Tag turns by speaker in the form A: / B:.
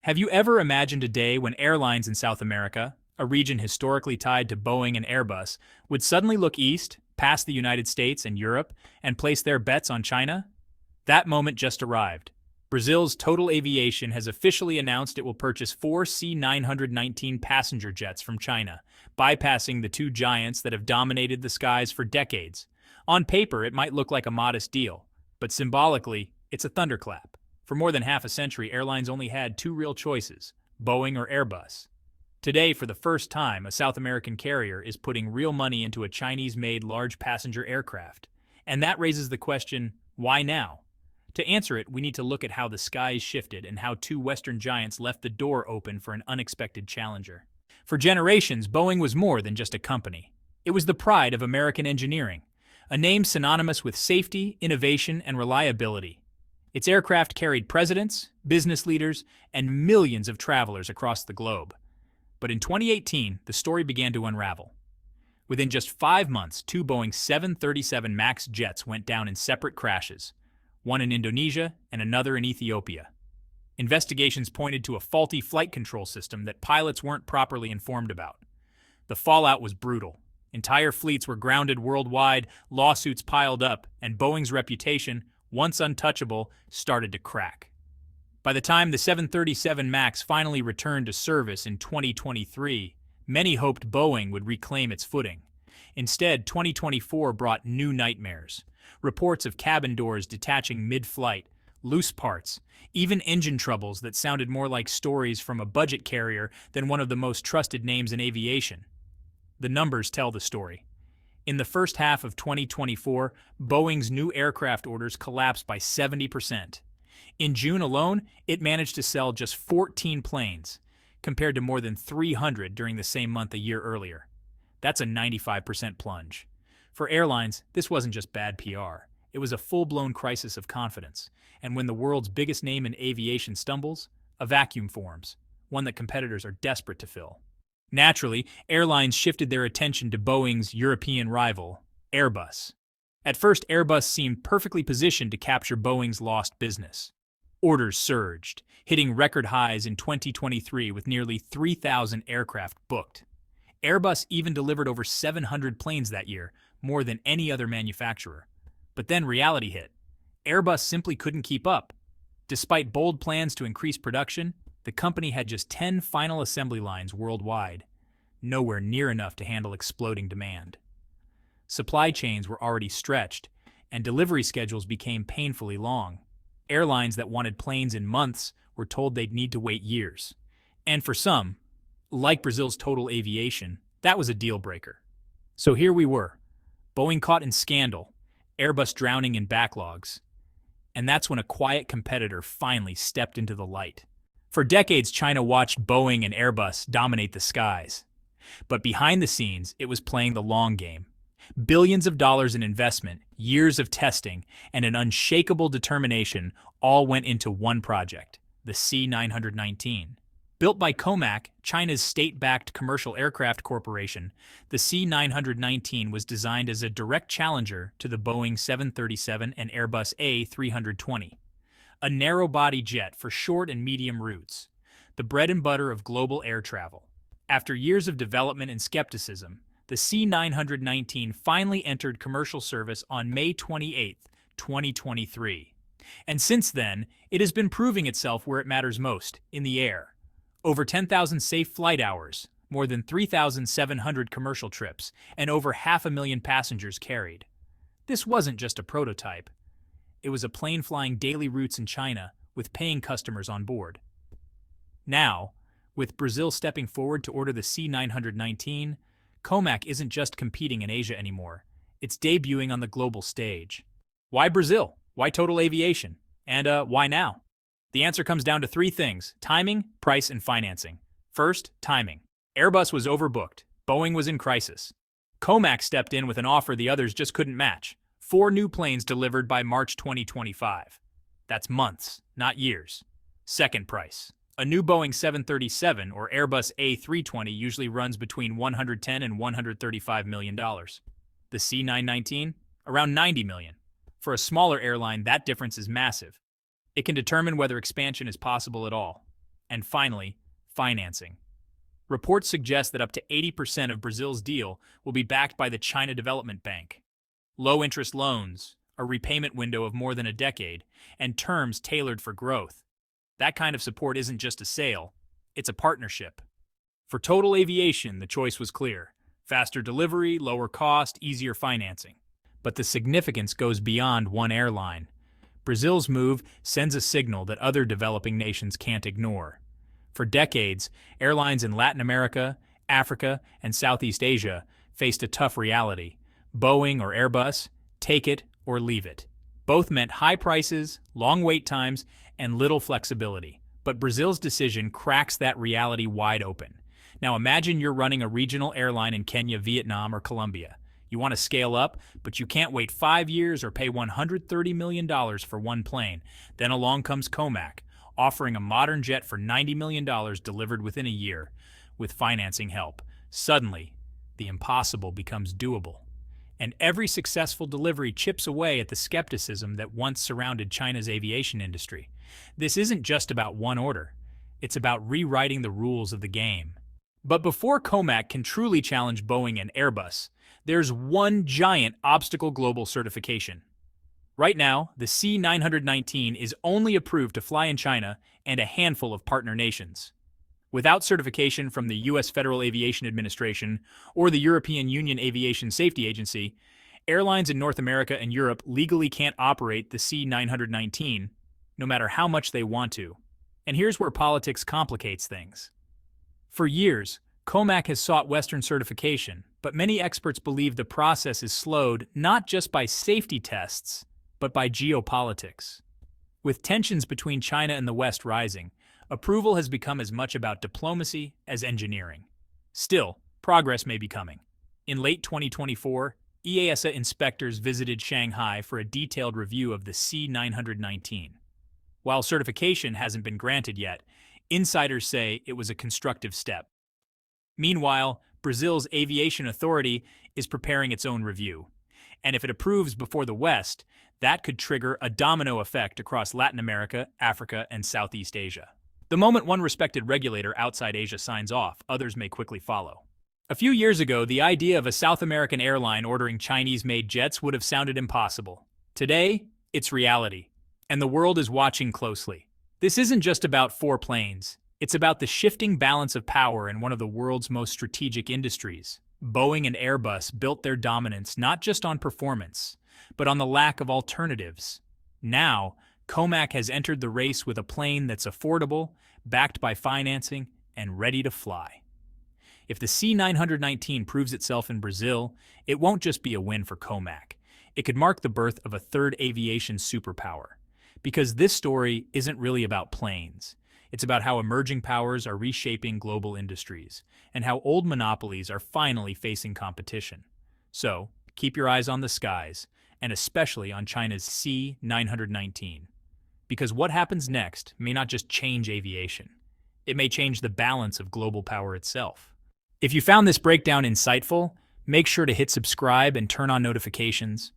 A: Have you ever imagined a day when airlines in South America, a region historically tied to Boeing and Airbus, would suddenly look east, past the United States and Europe, and place their bets on China? That moment just arrived. Brazil's Total Aviation has officially announced it will purchase four C919 passenger jets from China, bypassing the two giants that have dominated the skies for decades. On paper, it might look like a modest deal, but symbolically, it's a thunderclap. For more than half a century, airlines only had two real choices: Boeing or Airbus. Today, for the first time, a South American carrier is putting real money into a Chinese-made large passenger aircraft. And that raises the question, why now? To answer it, we need to look at how the skies shifted and how two Western giants left the door open for an unexpected challenger. For generations, Boeing was more than just a company. It was the pride of American engineering, a name synonymous with safety, innovation, and reliability. Its aircraft carried presidents, business leaders, and millions of travelers across the globe. But in 2018, the story began to unravel. Within just 5 months, two Boeing 737 MAX jets went down in separate crashes, one in Indonesia and another in Ethiopia. Investigations pointed to a faulty flight control system that pilots weren't properly informed about. The fallout was brutal. Entire fleets were grounded worldwide, lawsuits piled up, and Boeing's reputation, once untouchable, started to crack. By the time the 737 MAX finally returned to service in 2023, many hoped Boeing would reclaim its footing. Instead, 2024 brought new nightmares. Reports of cabin doors detaching mid-flight, loose parts, even engine troubles that sounded more like stories from a budget carrier than one of the most trusted names in aviation. The numbers tell the story. In the first half of 2024, Boeing's new aircraft orders collapsed by 70%. In June alone, it managed to sell just 14 planes, compared to more than 300 during the same month a year earlier. That's a 95% plunge. For airlines, this wasn't just bad PR. It was a full-blown crisis of confidence. And when the world's biggest name in aviation stumbles, a vacuum forms, one that competitors are desperate to fill. Naturally, airlines shifted their attention to Boeing's European rival, Airbus. At first, Airbus seemed perfectly positioned to capture Boeing's lost business. Orders surged, hitting record highs in 2023 with nearly 3,000 aircraft booked. Airbus even delivered over 700 planes that year, more than any other manufacturer. But then reality hit. Airbus simply couldn't keep up. Despite bold plans to increase production, the company had just 10 final assembly lines worldwide, nowhere near enough to handle exploding demand. Supply chains were already stretched, and delivery schedules became painfully long. Airlines that wanted planes in months were told they'd need to wait years. And for some, like Brazil's Total Aviation, that was a deal breaker. So here we were, Boeing caught in scandal, Airbus drowning in backlogs. And that's when a quiet competitor finally stepped into the light. For decades, China watched Boeing and Airbus dominate the skies. But behind the scenes, it was playing the long game. Billions of dollars in investment, years of testing, and an unshakable determination all went into one project, the C919. Built by Comac, China's state-backed commercial aircraft corporation, the C919 was designed as a direct challenger to the Boeing 737 and Airbus A320. A narrow-body jet for short and medium routes, the bread and butter of global air travel. After years of development and skepticism, the C919 finally entered commercial service on May 28, 2023. And since then, it has been proving itself where it matters most, in the air. Over 10,000 safe flight hours, more than 3,700 commercial trips, and over 500,000 passengers carried. This wasn't just a prototype. It was a plane flying daily routes in China, with paying customers on board. Now, with Brazil stepping forward to order the C919, Comac isn't just competing in Asia anymore. It's debuting on the global stage. Why Brazil? Why Total Aviation? And why now? The answer comes down to three things: timing, price, and financing. First, timing. Airbus was overbooked. Boeing was in crisis. Comac stepped in with an offer the others just couldn't match. 4 new planes delivered by March 2025. That's months, not years. Second, price. A new Boeing 737 or Airbus A320 usually runs between $110 and $135 million. The C919? Around $90 million. For a smaller airline, that difference is massive. It can determine whether expansion is possible at all. And finally, financing. Reports suggest that up to 80% of Brazil's deal will be backed by the China Development Bank. Low-interest loans, a repayment window of more than a decade, and terms tailored for growth. That kind of support isn't just a sale, it's a partnership. For Total Aviation, the choice was clear. Faster delivery, lower cost, easier financing. But the significance goes beyond one airline. Brazil's move sends a signal that other developing nations can't ignore. For decades, airlines in Latin America, Africa, and Southeast Asia faced a tough reality. Boeing or Airbus, take it or leave it. Both meant high prices, long wait times, and little flexibility. But Brazil's decision cracks that reality wide open. Now imagine you're running a regional airline in Kenya, Vietnam, or Colombia. You want to scale up, but you can't wait 5 years or pay $130 million for one plane. Then along comes Comac, offering a modern jet for $90 million delivered within a year. With financing help, suddenly, the impossible becomes doable. And every successful delivery chips away at the skepticism that once surrounded China's aviation industry. This isn't just about one order. It's about rewriting the rules of the game. But before Comac can truly challenge Boeing and Airbus, there's one giant obstacle: global certification. Right now, the C919 is only approved to fly in China and a handful of partner nations. Without certification from the U.S. Federal Aviation Administration or the European Union Aviation Safety Agency, airlines in North America and Europe legally can't operate the C919, no matter how much they want to. And here's where politics complicates things. For years, Comac has sought Western certification, but many experts believe the process is slowed not just by safety tests, but by geopolitics. With tensions between China and the West rising, approval has become as much about diplomacy as engineering. Still, progress may be coming. In late 2024, EASA inspectors visited Shanghai for a detailed review of the C919. While certification hasn't been granted yet, insiders say it was a constructive step. Meanwhile, Brazil's aviation authority is preparing its own review. And if it approves before the West, that could trigger a domino effect across Latin America, Africa, and Southeast Asia. The moment one respected regulator outside Asia signs off, others may quickly follow. A few years ago, the idea of a South American airline ordering Chinese-made jets would have sounded impossible. Today, it's reality, and the world is watching closely. This isn't just about 4 planes. It's about the shifting balance of power in one of the world's most strategic industries. Boeing and Airbus built their dominance not just on performance, but on the lack of alternatives. Now, Comac has entered the race with a plane that's affordable, backed by financing, and ready to fly. If the C919 proves itself in Brazil, it won't just be a win for Comac. It could mark the birth of a third aviation superpower. Because this story isn't really about planes. It's about how emerging powers are reshaping global industries, and how old monopolies are finally facing competition. So, keep your eyes on the skies, and especially on China's C919. Because what happens next may not just change aviation. It may change the balance of global power itself. If you found this breakdown insightful, make sure to hit subscribe and turn on notifications.